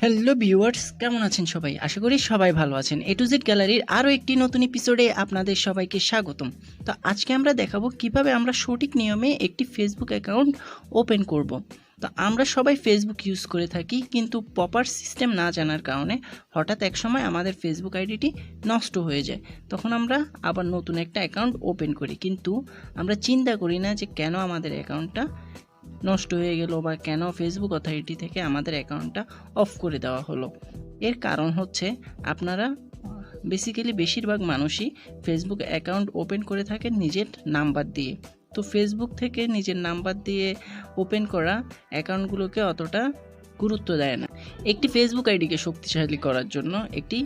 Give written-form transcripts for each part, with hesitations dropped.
Hello viewers, কেমন আছেন সবাই? আশা করি সবাই ভালো আছেন। এ টু জেড গ্যালারির আরও একটি নতুন এপিসোডে আপনাদের সবাইকে স্বাগতম। তো আজকে আমরা দেখাবো কিভাবে আমরা সঠিক নিয়মে একটি ফেসবুক অ্যাকাউন্ট ওপেন করব। তো আমরা সবাই ফেসবুক ইউজ করে থাকি, কিন্তু প্রপার সিস্টেম না জানার কারণে হঠাৎ এক সময় আমাদের ফেসবুক আইডিটি নষ্ট হয়ে যায়। তখন আমরা আবার নতুন একটা অ্যাকাউন্ট ওপেন করি, কিন্তু আমরা চিন্তা করি না যে কেন আমাদের অ্যাকাউন্টটা নষ্ট হয়ে গেল বা কেন ফেসবুক অথরিটি থেকে আমাদের অ্যাকাউন্টটা অফ করে দেওয়া হলো। এর কারণ হচ্ছে আপনারা বেসিক্যালি বেশিরভাগ মানুষই ফেসবুক অ্যাকাউন্ট ওপেন করে থাকেন নিজের নাম্বার দিয়ে। তো ফেসবুক থেকে নিজের নাম্বার দিয়ে ওপেন করা অ্যাকাউন্টগুলোকে অতটা গুরুত্ব দেয় না। একটি ফেসবুক আইডিকে শক্তিশালী করার জন্য একটি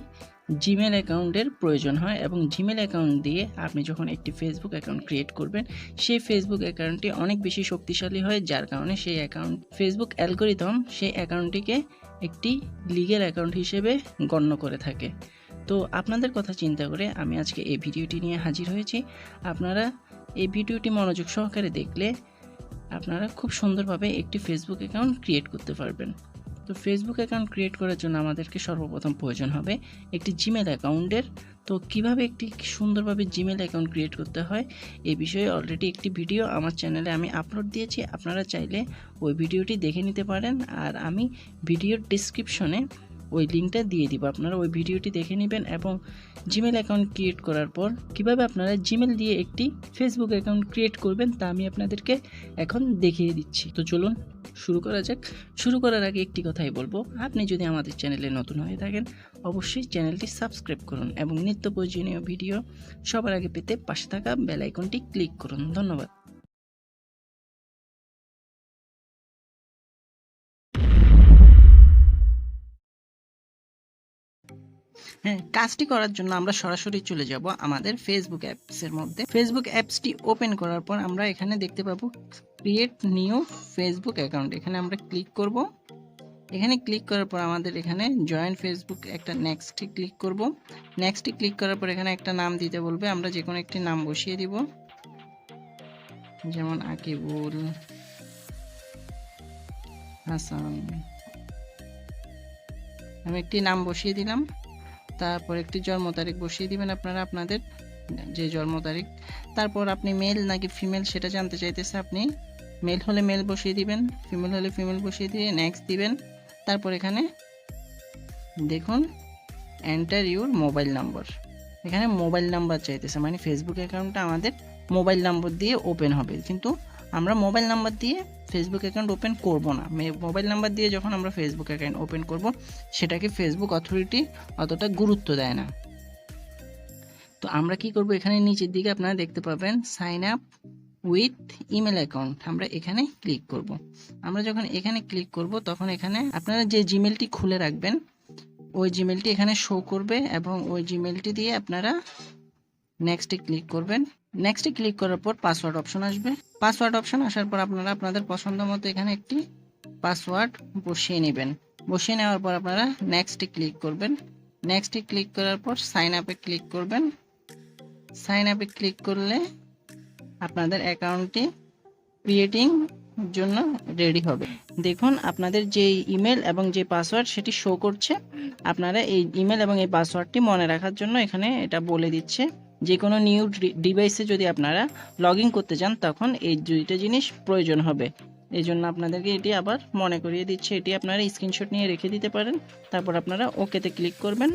জিমেল অ্যাকাউন্টের প্রয়োজন হয়, এবং জিমেল অ্যাকাউন্ট দিয়ে আপনি যখন একটি ফেসবুক অ্যাকাউন্ট ক্রিয়েট করবেন, সেই ফেসবুক অ্যাকাউন্টটি অনেক বেশি শক্তিশালী হয়, যার কারণে সেই অ্যাকাউন্ট ফেসবুক অ্যালগরিদম সেই অ্যাকাউন্টটিকে একটি লিগ্যাল অ্যাকাউন্ট হিসেবে গণ্য করে থাকে। তো আপনাদের কথা চিন্তা করে আমি আজকে এই ভিডিওটি নিয়ে হাজির হয়েছি। আপনারা এই ভিডিওটি মনোযোগ সহকারে দেখলে আপনারা খুব সুন্দরভাবে একটি ফেসবুক অ্যাকাউন্ট ক্রিয়েট করতে পারবেন। তো ফেসবুক অ্যাকাউন্ট ক্রিয়েট করার জন্য আমাদেরকে সর্বপ্রথম প্রয়োজন হবে একটি জিমেল অ্যাকাউন্টের। তো কিভাবে একটি সুন্দরভাবে জিমেল অ্যাকাউন্ট ক্রিয়েট করতে হয় এই বিষয়ে অলরেডি একটি ভিডিও আমার চ্যানেলে আমি আপলোড দিয়েছি, আপনারা চাইলে ওই ভিডিওটি দেখে নিতে পারেন। আর আমি ভিডিওর ডিসক্রিপশনে ওই লিঙ্কটা দিয়ে দিব, আপনারা ওই ভিডিওটি দেখে নেবেন। এবং জিমেল অ্যাকাউন্ট ক্রিয়েট করার পর কিভাবে আপনারা জিমেল দিয়ে একটি ফেসবুক অ্যাকাউন্ট ক্রিয়েট করবেন তা আমি আপনাদেরকে এখন দেখিয়ে দিচ্ছি। তো চলুন শুরু করা যাক। শুরু করার আগে একটি কথাই বলবো, আপনি যদি আমাদের চ্যানেলে নতুন হয়ে থাকেন অবশ্যই চ্যানেলটি সাবস্ক্রাইব করুন এবং নিত্য প্রয়োজনীয় ভিডিও সবার আগে পেতে পাশে থাকা বেল আইকনটি ক্লিক করুন। ধন্যবাদ। হ্যাঁ, কাজটি করার জন্য আমরা সরাসরি চলে যাব আমাদের ফেসবুক অ্যাপসের মধ্যে। ফেসবুক অ্যাপসটি ওপেন করার পর আমরা এখানে দেখতে পাবো ক্রিয়েট নিউ ফেসবুক অ্যাকাউন্ট, এখানে আমরা ক্লিক করব। এখানে ক্লিক করার পর আমাদের এখানে জয়েন ফেসবুক একটা নেক্সটে ক্লিক করব। নেক্সটে ক্লিক করার পর এখানে একটা নাম দিতে বলবে, আমরা যে কোনো একটি নাম বসিয়ে দিব, যেমন আকিবুল হাসান। আমি একটি নাম বসিয়ে দিলাম। তারপর একটি জন্ম তারিখ বসিয়ে দিবেন আপনারা, আপনাদের যে জন্ম তারিখ। তারপর আপনি মেল নাকি ফিমেল সেটা জানতে চাইতেছে, আপনি মেল হলে মেল বসিয়ে দিবেন, ফিমেল হলে ফিমেল বসিয়ে দিয়ে নেক্সট দিবেন। তারপর এখানে দেখুন এন্টার ইউর মোবাইল নাম্বার, এখানে মোবাইল নাম্বার চাইতেছে, মানে ফেসবুক অ্যাকাউন্টটা আমাদের মোবাইল নাম্বার দিয়ে ওপেন হবে। কিন্তু আমরা মোবাইল নাম্বার দিয়ে ফেসবুক অ্যাকাউন্ট ওপেন করব না। মোবাইল নাম্বার দিয়ে যখন আমরা ফেসবুক অ্যাকাউন্ট ওপেন করব সেটাকে ফেসবুক অথরিটি অতটা গুরুত্ব দেয় না। তো আমরা কি করব, এখানে নিচের দিকে আপনারা দেখতে পাবেন sign up with email account, আমরা এখানে ক্লিক করব। আমরা যখন এখানে ক্লিক করব তখন এখানে আপনারা যে জিমেলটি খুলে রাখবেন ওই জিমেলটি এখানে শো করবে, এবং ওই জিমেলটি দিয়ে আপনারা নেক্সটে ক্লিক করবেন। নেক্সটে ক্লিক করার পর পাসওয়ার্ড অপশন আসবে। পাসওয়ার্ড অপশন আসার পর আপনারা আপনাদের পছন্দ মতো এখানে একটি পাসওয়ার্ড বসিয়ে নেবেন। বসিয়ে নেওয়ার পর আপনারা নেক্সটে ক্লিক করবেন। নেক্সটে ক্লিক করার পর সাইন আপে ক্লিক করবেন। সাইন আপে ক্লিক করলে আপনাদের অ্যাকাউন্টটি ক্রিয়েটিং জন্য রেডি হবে। দেখুন আপনাদের যে ইমেল এবং যে পাসওয়ার্ড সেটি শো করছে। আপনারা এই ইমেল এবং এই পাসওয়ার্ডটি মনে রাখার জন্য এখানে এটা বলে দিচ্ছে। যে কোনো নিউ ডিভাইসে যদি আপনারা লগ ইন করতে চান তখন এই দুইটা জিনিস প্রয়োজন হবে। এই জন্য আপনাদেরকে এটি আবার মনে করিয়ে দিচ্ছে। এটি আপনারা স্ক্রিনশট নিয়ে রেখে দিতে পারেন। তারপর আপনারা ওকেতে ক্লিক করবেন।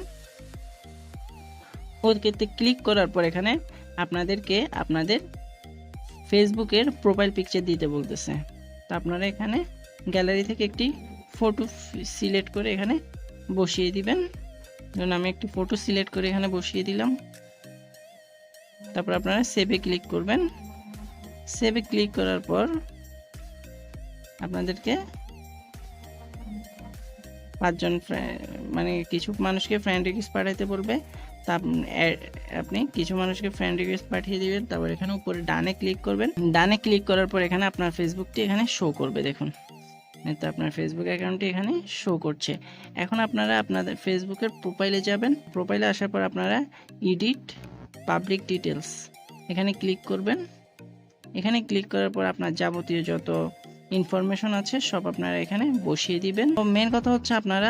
ওকেতে ক্লিক করার পর এখানে আপনাদেরকে আপনাদের ফেসবুকের প্রোফাইল পিকচার দিতে বলতেছে। তো আপনারা এখানে গ্যালারি থেকে একটি ফটো সিলেক্ট করে এখানে বসিয়ে দিবেন। যেমন আমি একটি ফটো সিলেক্ট করে এখানে বসিয়ে দিলাম। তারপর আপনারা সেভে ক্লিক করবেন। সেভে ক্লিক করার পর আপনাদেরকে পাঁচজন মানে কিছু মানুষকে ফ্রেন্ড রিকোয়েস্ট পাঠাইতে বলবে। তা আপনি কিছু মানুষকে ফ্রেন্ড রিকোয়েস্ট পাঠিয়ে দিবেন। তারপর এখানে উপরে ডানে ক্লিক করবেন। ডানে ক্লিক করার পর এখানে আপনার ফেসবুকটি এখানে শো করবে। দেখুন তো আপনার ফেসবুক অ্যাকাউন্টটি এখানে শো করছে। এখন আপনারা আপনাদের ফেসবুকের প্রোফাইলে যাবেন। প্রোফাইলে আসার পর আপনারা এডিট পাবলিক ডিটেলস এখানে ক্লিক করবেন। এখানে ক্লিক করার পর আপনার যাবতীয় যত ইনফরমেশন আছে সব আপনারা এখানে বসিয়ে দিবেন। তো মেন কথা হচ্ছে আপনারা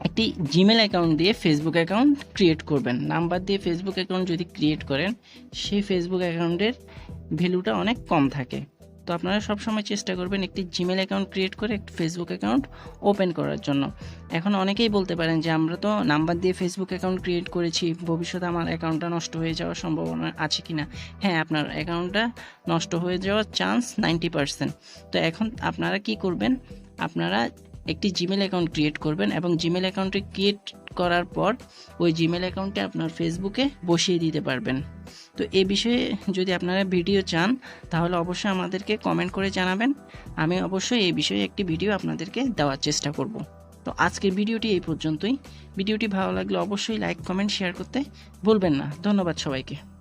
একটি জিমেল অ্যাকাউন্ট দিয়ে ফেসবুক অ্যাকাউন্ট ক্রিয়েট করবেন। নাম্বার দিয়ে ফেসবুক অ্যাকাউন্ট যদি ক্রিয়েট করেন, সেই ফেসবুক অ্যাকাউন্টের ভ্যালুটা অনেক কম থাকে। তো আপনারা সবসময় চেষ্টা করবেন একটি জিমেল অ্যাকাউন্ট ক্রিয়েট করে একটি ফেসবুক অ্যাকাউন্ট ওপেন করার জন্য। এখন অনেকেই বলতে পারেন যে আমরা তো নাম্বার দিয়ে ফেসবুক অ্যাকাউন্ট ক্রিয়েট করেছি, ভবিষ্যতে আমার অ্যাকাউন্টটা নষ্ট হয়ে যাওয়ার সম্ভাবনা আছে কি না? হ্যাঁ, আপনার অ্যাকাউন্টটা নষ্ট হয়ে যাওয়ার চান্স 90%। তো এখন আপনারা কি করবেন, আপনারা একটি জিমেল অ্যাকাউন্ট ক্রিয়েট করবেন এবং জিমেল অ্যাকাউন্টে ক্রিয়েট করার পর ওই জিমেল অ্যাকাউন্টে আপনার ফেসবুকে বসিয়ে দিতে পারবেন। তো এই বিষয়ে যদি আপনারা ভিডিও চান তাহলে অবশ্যই আমাদেরকে কমেন্ট করে জানাবেন। আমি অবশ্যই এই বিষয়ে একটি ভিডিও আপনাদেরকে দেওয়ার চেষ্টা করব। তো আজকের ভিডিওটি এই পর্যন্তই। ভিডিওটি ভালো লাগলে অবশ্যই লাইক, কমেন্ট, শেয়ার করতে ভুলবেন না। ধন্যবাদ সবাইকে।